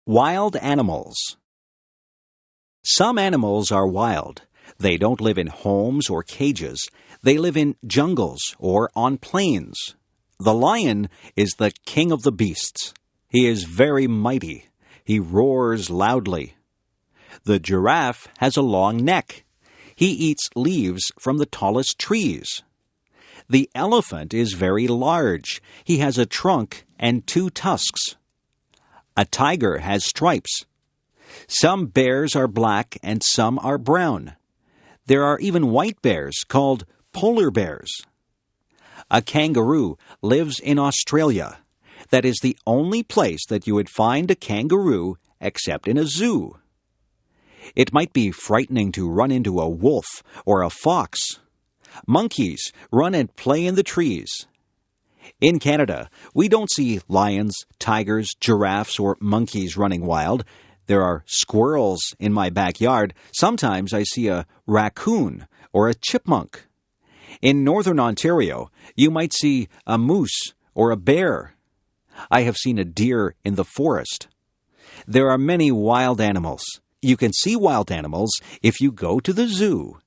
Wild animals. Some animals are wild. They don't live in homes or cages. They live in jungles or on plains. The lion is the king of the beasts. He is very mighty. He roars loudly. The giraffe has a long neck. He eats leaves from the tallest trees. The elephant is very large. He has a trunk and 2 tusks. A tiger has stripes. Some bears are black and some are brown. There are even white bears called polar bears. A kangaroo lives in Australia. That is the only place that you would find a kangaroo except in a zoo. It might be frightening to run into a wolf or a fox. Monkeys run and play in the trees. In Canada, we don't see lions, tigers, giraffes, or monkeys running wild. There are squirrels in my backyard. Sometimes I see a raccoon or a chipmunk. In northern Ontario, you might see a moose or a bear. I have seen a deer in the forest. There are many wild animals. You can see wild animals if you go to the zoo.